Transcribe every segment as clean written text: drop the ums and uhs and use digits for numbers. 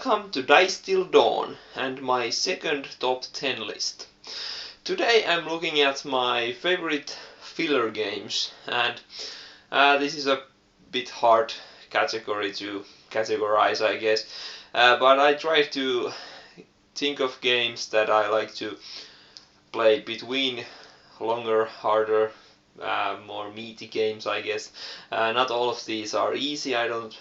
Welcome to DiceTillDawn and my second top 10 list. Today I'm looking at my favorite filler games, and this is a bit hard category to categorize, I guess, but I try to think of games that I like to play between longer, harder, more meaty games, I guess. Not all of these are easy, I don't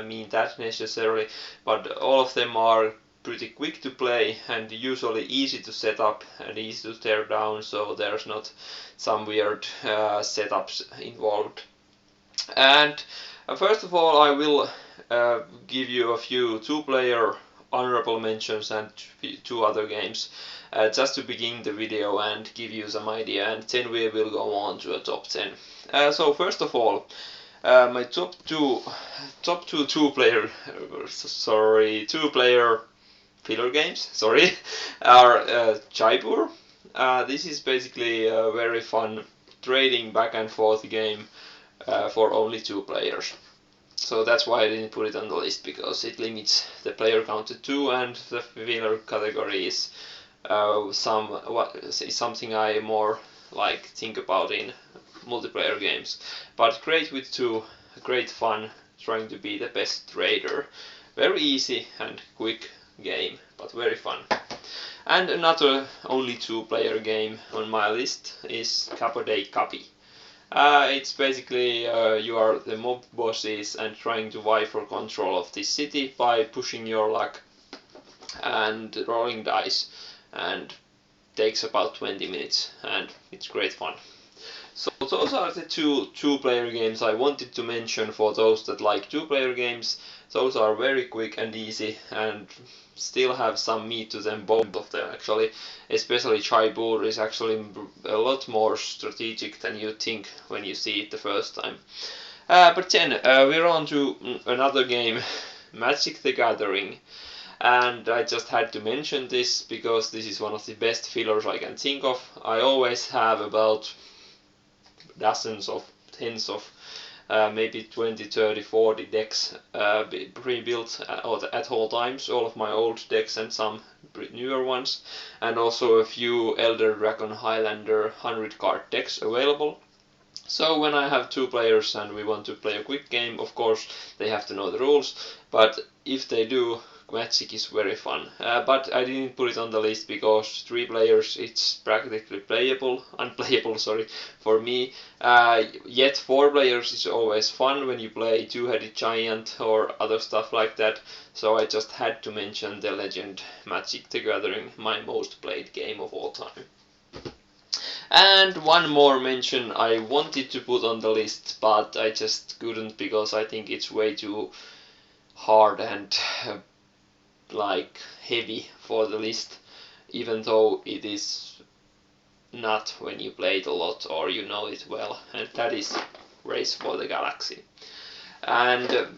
mean that necessarily, but all of them are pretty quick to play and usually easy to set up and easy to tear down, so there's not some weird setups involved. And first of all, I will give you a few two-player honorable mentions and two other games just to begin the video and give you some idea, and then we will go on to a top 10. So first of all, my top two two-player filler games, are Jaipur. This is basically a very fun trading back and forth game for only 2 players. So that's why I didn't put it on the list, because it limits the player count to 2, and the filler category is something I more like think about in multiplayer games. But great with 2, great fun trying to be the best trader. Very easy and quick game, but very fun. And another only 2-player game on my list is Capoday Capi. It's basically you are the mob bosses and trying to vie for control of this city by pushing your luck and rolling dice, and takes about 20 minutes, and it's great fun. So those are the two-player games I wanted to mention for those that like 2-player games. Those are very quick and easy and still have some meat to them, both of them actually. Especially Jaipur is actually a lot more strategic than you think when you see it the first time. But then we're on to another game, Magic the Gathering. And I just had to mention this because this is one of the best fillers I can think of. I always have about dozens of, tens of, maybe 20, 30, 40 decks pre-built at all times, all of my old decks and some newer ones, and also a few Elder Dragon Highlander 100 card decks available. So when I have 2 players and we want to play a quick game, of course they have to know the rules, but if they do, Magic is very fun. But I didn't put it on the list because 3 players it's practically unplayable for me. Yet 4 players is always fun when you play Two-Headed Giant or other stuff like that. So I just had to mention the legend Magic the Gathering, my most played game of all time. And one more mention I wanted to put on the list, but I just couldn't because I think it's way too hard and like heavy for the list, even though it is not when you play it a lot or you know it well, and that is Race for the Galaxy. And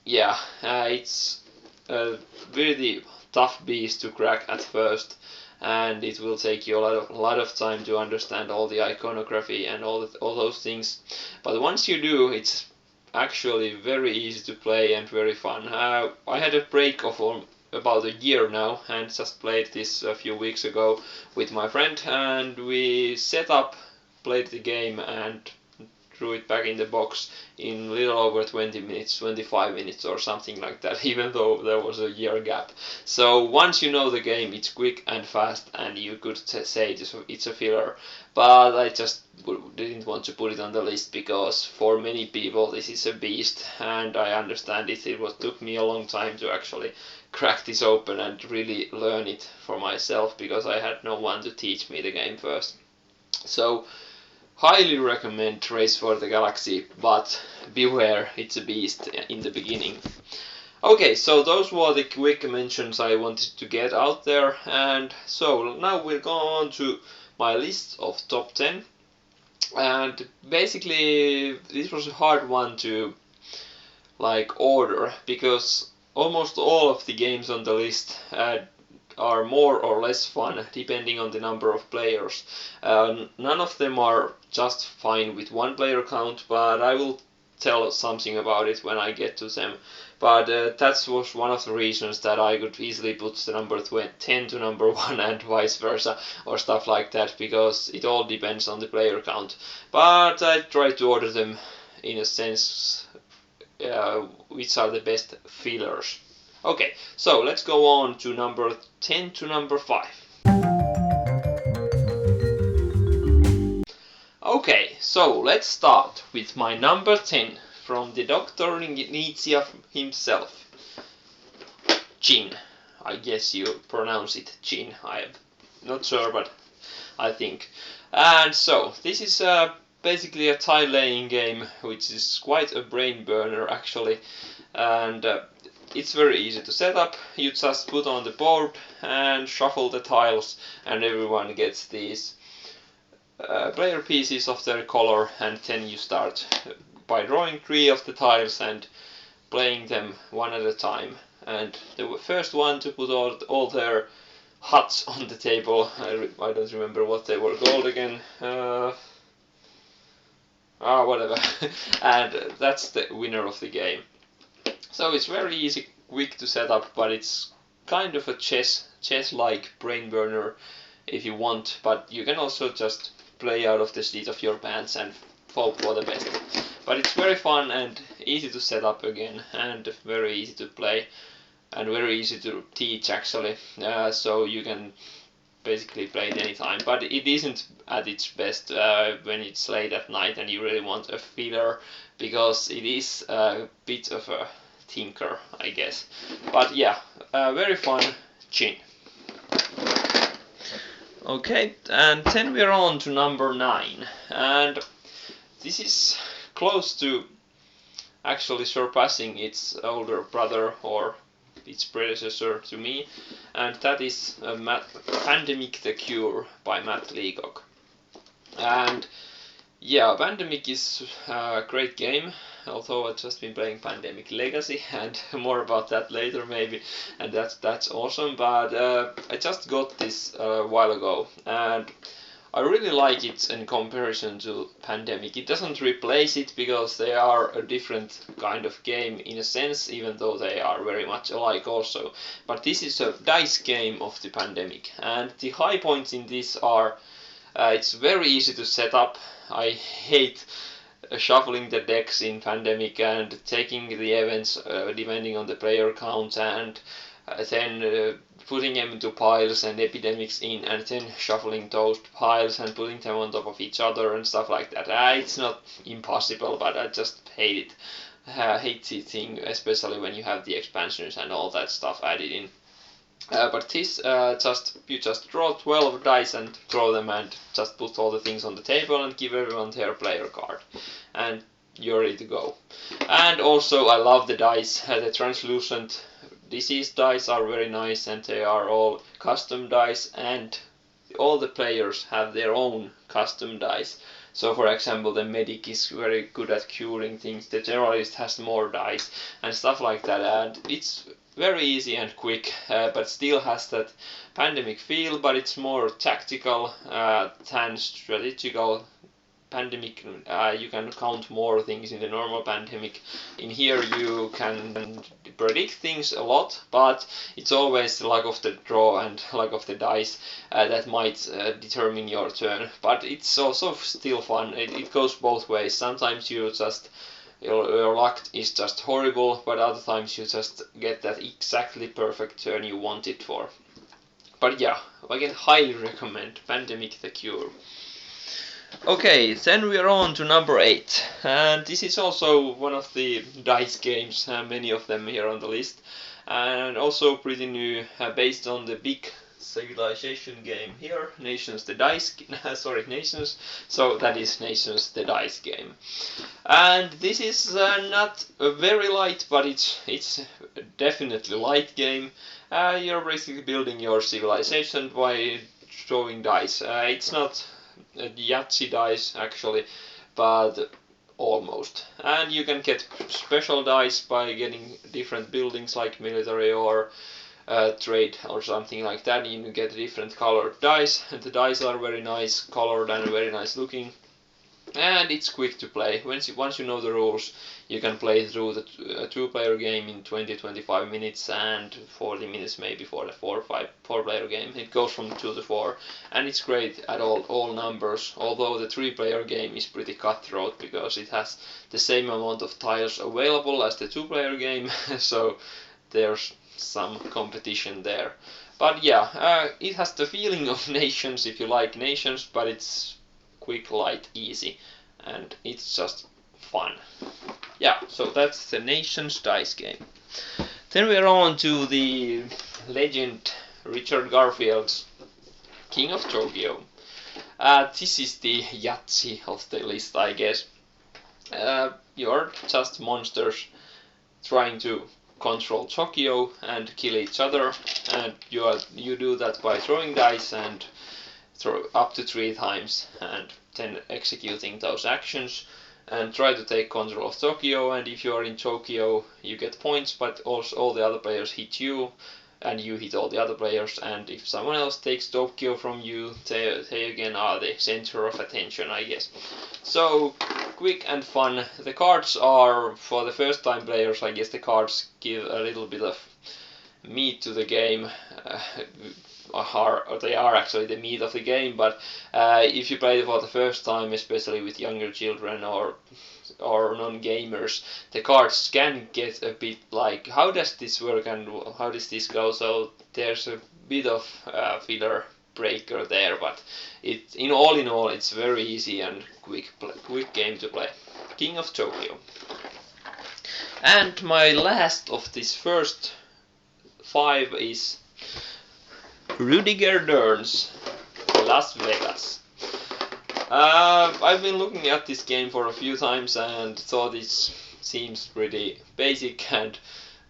it's a really tough beast to crack at first, and it will take you a lot of time to understand all the iconography and all those things. But once you do, it's actually very easy to play and very fun. I had a break of about a year now and just played this a few weeks ago with my friend, and we played the game and threw it back in the box in little over 20 minutes, 25 minutes or something like that, even though there was a year gap. So once you know the game, it's quick and fast, and you could say it's a filler, but I just didn't want to put it on the list because for many people this is a beast, and I understand it. It took me a long time to actually crack this open and really learn it for myself because I had no one to teach me the game first. So highly recommend Race for the Galaxy, but beware, it's a beast in the beginning. Okay, so those were the quick mentions I wanted to get out there, and so now we'll go on to my list of top 10. And basically this was a hard one to order because almost all of the games on the list are more or less fun depending on the number of players. None of them are just fine with 1 player count, but I will tell something about it when I get to them. but that was one of the reasons that I could easily put the number 10 to number 1 and vice versa, or stuff like that, because it all depends on the player count. But I try to order them in a sense which are the best fillers. Okay, so let's go on to number 10 to number 5. Okay, so let's start with my number 10 from the Dr. Nietzsche himself. Gin. I guess you pronounce it Gin. I'm not sure, but I think. And so, this is basically a tile laying game, which is quite a brain burner actually. And it's very easy to set up. You just put on the board and shuffle the tiles, and everyone gets these player pieces of their color, and then you start by drawing 3 of the tiles and playing them one at a time. And the first one to put all their huts on the table, I don't remember what they were called again, whatever, and that's the winner of the game. So it's very easy, quick to set up, but it's kind of a chess-like brain burner if you want, but you can also just play out of the seat of your pants and hope for the best. But it's very fun and easy to set up again, and very easy to play, and very easy to teach actually, so you can basically play it anytime. But it isn't at its best when it's late at night and you really want a filler, because it is a bit of a thinker, I guess. But yeah, very fun Gin. Okay, and then we're on to number 9, and this is close to actually surpassing its older brother or its predecessor to me, and that is Pandemic the Cure by Matt Leacock. And yeah, Pandemic is a great game, although I've just been playing Pandemic Legacy, and more about that later maybe, and that's awesome. But I just got this a while ago, and I really like it in comparison to Pandemic. It doesn't replace it, because they are a different kind of game in a sense, even though they are very much alike also. But this is a dice game of the Pandemic, and the high points in this are it's very easy to set up. I hate shuffling the decks in Pandemic and taking the events depending on the player count, and then putting them into piles and epidemics in, and then shuffling those piles and putting them on top of each other and stuff like that. It's not impossible, but I just hate it. Hate the thing, especially when you have the expansions and all that stuff added in. But this, you just draw 12 dice and throw them, and just put all the things on the table and give everyone their player card, and you're ready to go. And also, I love the dice. The translucent disease dice are very nice, and they are all custom dice, and all the players have their own custom dice. So for example, the medic is very good at curing things, the generalist has more dice and stuff like that, and it's very easy and quick, but still has that Pandemic feel, but it's more tactical than strategical. Pandemic, you can count more things in the normal Pandemic. In here you can predict things a lot, but it's always the luck of the draw and luck of the dice that might determine your turn. But it's also still fun. It goes both ways. Sometimes you just your luck is just horrible, but other times you just get that exactly perfect turn you want it for. But yeah, I can highly recommend Pandemic the Cure. Okay, then we are on to number 8, and this is also one of the dice games, many of them here on the list, and also pretty new, based on the big civilization game here, Nations the Dice, Nations, so that is Nations the Dice game. And this is not very light, but it's definitely light game. You're basically building your civilization by throwing dice. It's not Yahtzee dice actually, but almost. And you can get special dice by getting different buildings like military or trade or something like that. You can get different colored dice, and the dice are very nice colored and very nice looking. and it's quick to play. Once you know the rules, you can play through the two-player game in 20-25 minutes and 40 minutes maybe for the four-player game. It goes from 2 to 4, and it's great at all numbers. Although the three-player game is pretty cutthroat because it has the same amount of tiles available as the two-player game, so there's some competition there. But yeah, it has the feeling of Nations if you like Nations, but it's quick, light, easy, and it's just fun. Yeah, so that's the Nations dice game. Then we're on to the legend Richard Garfield's King of Tokyo. This is the Yahtzee of the list, I guess. You're just monsters trying to control Tokyo and kill each other, and you do that by throwing dice and throw up to 3 times and then executing those actions and try to take control of Tokyo. And if you are in Tokyo, you get points, but also all the other players hit you and you hit all the other players, and if someone else takes Tokyo from you, they again are the center of attention, I guess. So quick and fun. The cards are, for the first time players, I guess the cards give a little bit of meat to the game. They are actually the meat of the game, but if you play it for the first time, especially with younger children or non-gamers, the cards can get a bit like, how does this work and how does this go? So there's a bit of filler breaker there, but in all it's very easy and quick game to play. King of Tokyo. And my last of this first 5 is Rudiger Dern's Las Vegas. I've been looking at this game for a few times and thought it seems pretty basic and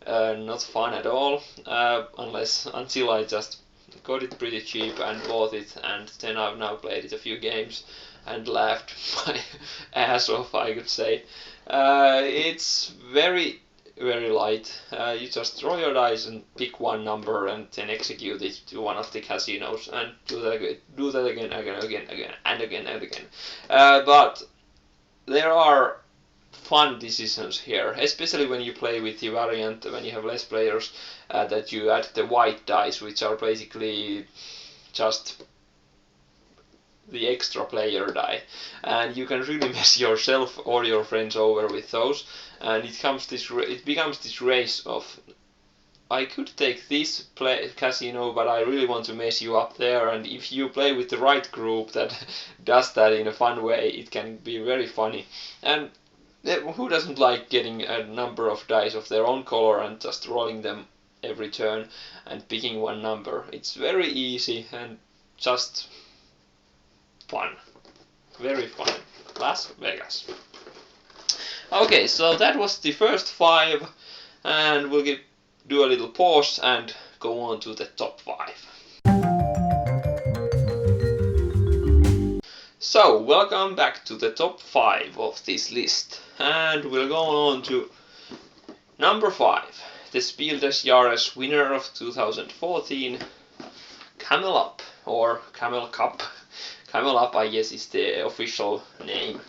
not fun at all, until I just got it pretty cheap and bought it, and then I've now played it a few games and laughed my ass off, I could say. It's very light. You just roll your dice and pick one number and then execute it to one of the casinos and do that again and again. But there are fun decisions here, especially when you play with the variant, when you have less players, that you add the white dice, which are basically just the extra player die, and you can really mess yourself or your friends over with those, and it becomes this race of, I could take this casino, but I really want to mess you up there, and if you play with the right group that does that in a fun way, it can be very funny. And who doesn't like getting a number of dice of their own color and just rolling them every turn and picking one number? It's very easy and just fun. Very fun. Las Vegas. Okay, so that was the first 5, and we'll do a little pause and go on to the top 5. So, welcome back to the top 5 of this list, and we'll go on to number 5, the Spiel des Jahres winner of 2014, Camel Up, or Camel Cup. Camel Up, I guess, is the official name.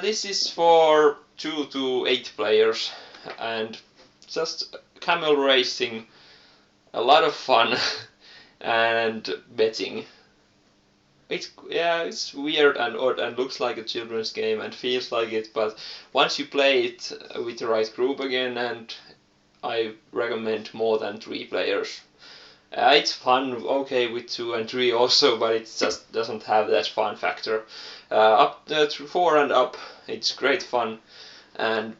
This is for 2 to 8 players, and just camel racing, a lot of fun, and betting. It's weird and odd and looks like a children's game and feels like it, but once you play it with the right group again, and I recommend more than 3 players. It's fun, okay, with 2 and 3 also, but it just doesn't have that fun factor. Up to 4 and up, it's great fun, and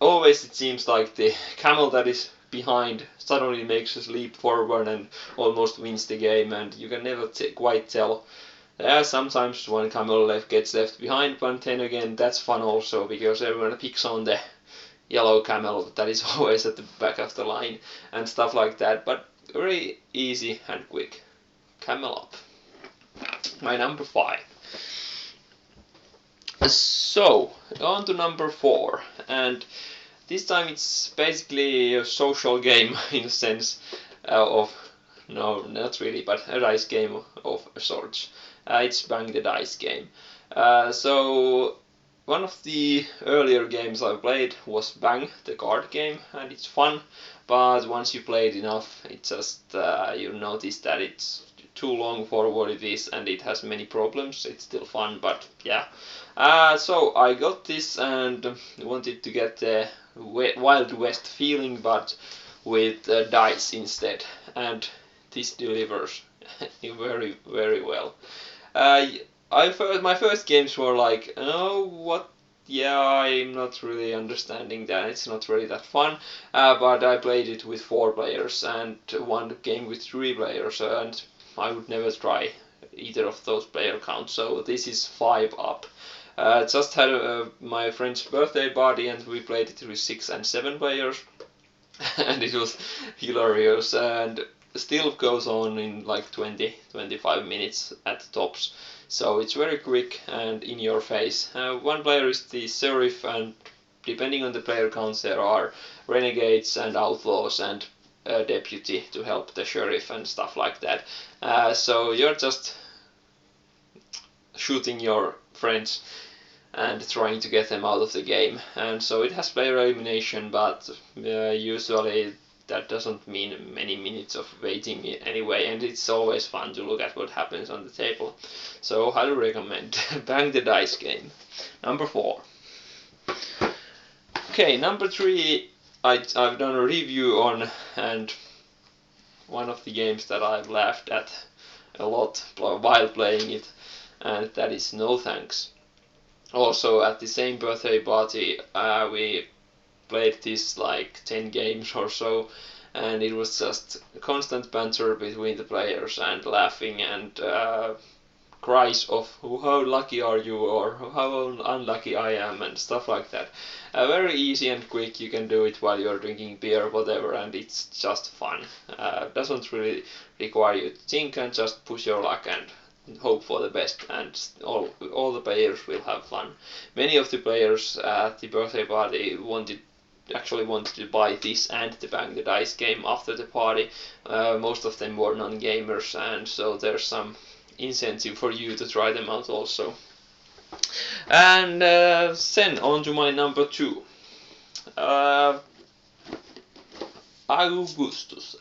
always it seems like the camel that is behind suddenly makes a leap forward and almost wins the game, and you can never quite tell. Sometimes one camel gets left behind, but then again that's fun also, because everyone picks on the yellow camel that is always at the back of the line and stuff like that, but very easy and quick. Camel Up. My number 5. So, on to number 4, and this time it's basically a social game in the sense of, no, not really, but a dice game of sorts. It's Bang the Dice game. So one of the earlier games I played was Bang, the card game, and it's fun, but once you play it enough, it just you notice that it's too long for what it is, and it has many problems. It's still fun, but yeah. So I got this and wanted to get the Wild West feeling, but with dice instead, and this delivers very, very well. Uh, my first games were like, oh, what? Yeah, I'm not really understanding that. It's not really that fun. But I played it with 4 players and one game with 3 players, and I would never try either of those player counts. So this is 5 up. Just had my friend's birthday party and we played it with 6 and 7 players, and it was hilarious and still goes on in like 20-25 minutes at tops. So it's very quick and in your face. One player is the sheriff, and depending on the player counts there are renegades and outlaws and a deputy to help the sheriff and stuff like that. So you're just shooting your friends and trying to get them out of the game. And so it has player elimination, but usually that doesn't mean many minutes of waiting anyway, and it's always fun to look at what happens on the table. So highly recommend Bang the Dice game. Number 4. Okay, number 3 I've done a review on, and one of the games that I've laughed at a lot while playing it, and that is No Thanks. Also at the same birthday party we played this like 10 games or so, and it was just constant banter between the players and laughing and cries of how lucky are you or how unlucky I am and stuff like that. Very easy and quick, you can do it while you're drinking beer or whatever, and it's just fun. Doesn't really require you to think, and just push your luck and hope for the best, and all the players will have fun. Many of the players at the birthday party actually wanted to buy this and the Bang the Dice game after the party. Most of them were non-gamers, and so there's some incentive for you to try them out also. And then on to my number 2. Augustus,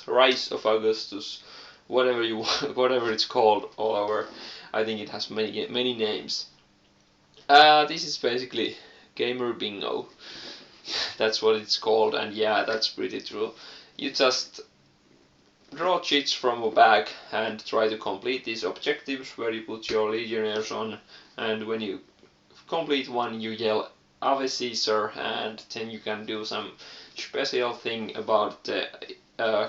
Rise of Augustus, whatever it's called all over. I think it has many names. This is basically gamer bingo. That's what it's called, and yeah, that's pretty true. You just draw cheats from a bag and try to complete these objectives where you put your legionnaires on, and when you complete one you yell Ave Caesar, and then you can do some special thing about the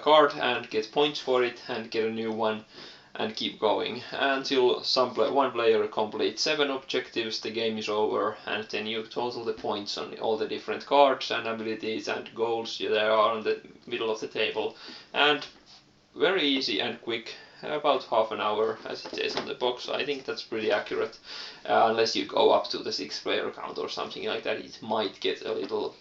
card and get points for it and get a new one and keep going until one player completes 7 objectives. The game is over, and then you total the points on all the different cards and abilities and goals there are on the middle of the table, and very easy and quick, about half an hour as it says on the box. I think that's pretty accurate, unless you go up to the 6-player count or something like that. It might get a little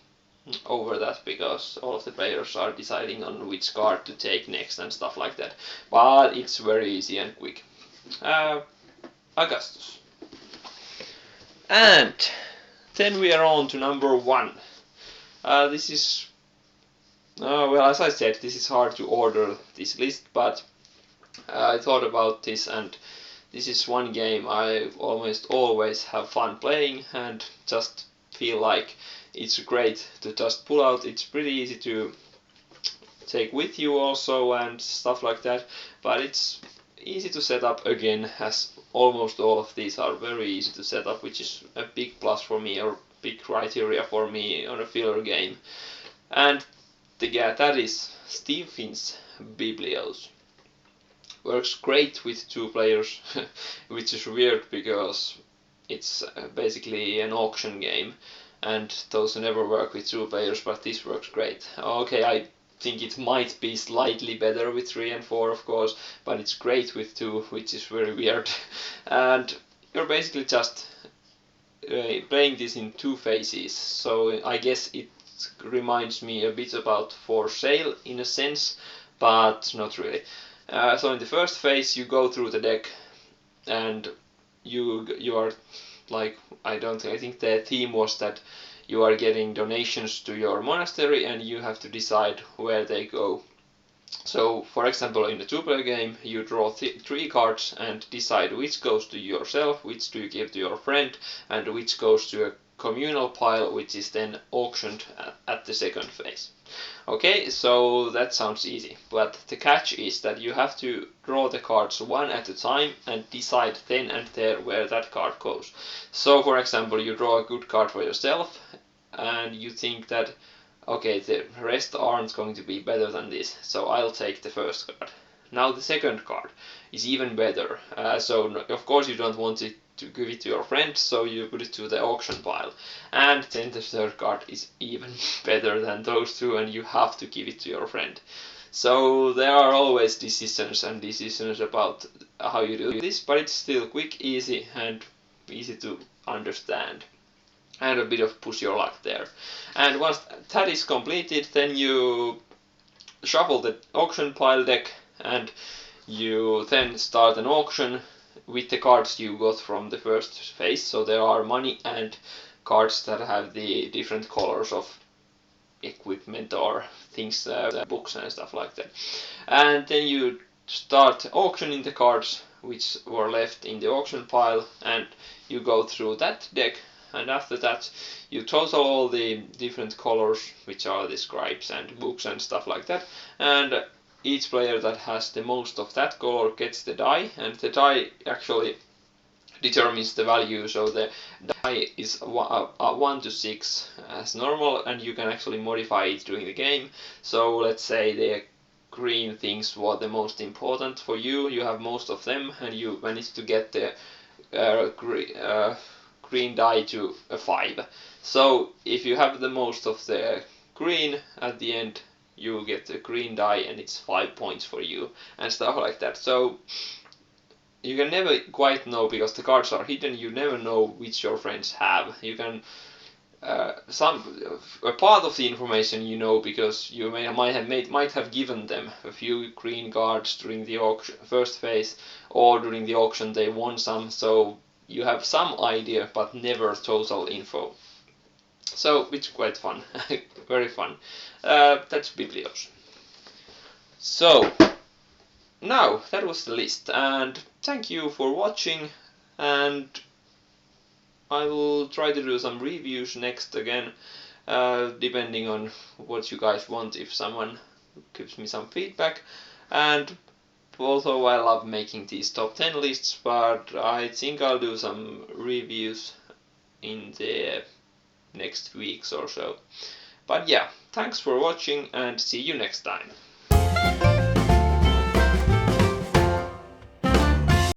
over that because all of the players are deciding on which card to take next and stuff like that, but it's very easy and quick. Augustus. And then we are on to number 1. This is well, as I said, this is hard to order this list, but I thought about this, and this is one game I almost always have fun playing and just feel like it's great to just pull out. It's pretty easy to take with you also and stuff like that, but it's easy to set up again, as almost all of these are very easy to set up, which is a big plus for me, or big criteria for me on a filler game. And that is Steve Finn's Biblios. Works great with 2 players, which is weird because it's basically an auction game, and those never work with 2 players, but this works great. Okay, I think it might be slightly better with 3 and 4, of course, but it's great with 2, which is very weird. And you're basically just playing this in 2 phases, so I guess it reminds me a bit about For Sale in a sense, but not really. So in the first phase you go through the deck and you are like, I think the theme was that you are getting donations to your monastery and you have to decide where they go. So, for example, in the two-player game, you draw 3 cards and decide which goes to yourself, which do you give to your friend, and which goes to a communal pile, which is then auctioned at the second phase. Okay, so that sounds easy, but the catch is that you have to draw the cards one at a time and decide then and there where that card goes. So, for example, you draw a good card for yourself, and you think that, okay, the rest aren't going to be better than this, so I'll take the first card. Now the second card is even better, so of course you don't want it to give it to your friend, so you put it to the auction pile. And then the third card is even better than those two, and you have to give it to your friend. So there are always decisions and decisions about how you do this, but it's still quick, easy, and easy to understand. And a bit of push your luck there. And once that is completed, then you shuffle the auction pile deck and you then start an auction with the cards you got from the first phase. So there are money and cards that have the different colors of equipment or things, books and stuff like that. And then you start auctioning the cards which were left in the auction pile, and you go through that deck. And after that, you total all the different colors, which are the scribes and books and stuff like that. And each player that has the most of that color gets the die, and the die actually determines the value. So the die is 1 to 6 as normal, and you can actually modify it during the game. So let's say the green things were the most important for you. You have most of them, and you manage to get the green die to a 5. So if you have the most of the green at the end, you get the green die and it's 5 points for you and stuff like that. So you can never quite know, because the cards are hidden, you never know which your friends have. You can a part of the information you know, because you might have given them a few green cards during the auction, first phase, or during the auction they won some, so you have some idea, but never total info. So it's quite fun, very fun. That's Biblios. So now that was the list, and thank you for watching, and I will try to do some reviews next again, depending on what you guys want, if someone gives me some feedback. And although I love making these top 10 lists, but I think I'll do some reviews in the next weeks or so. But yeah, thanks for watching and see you next time.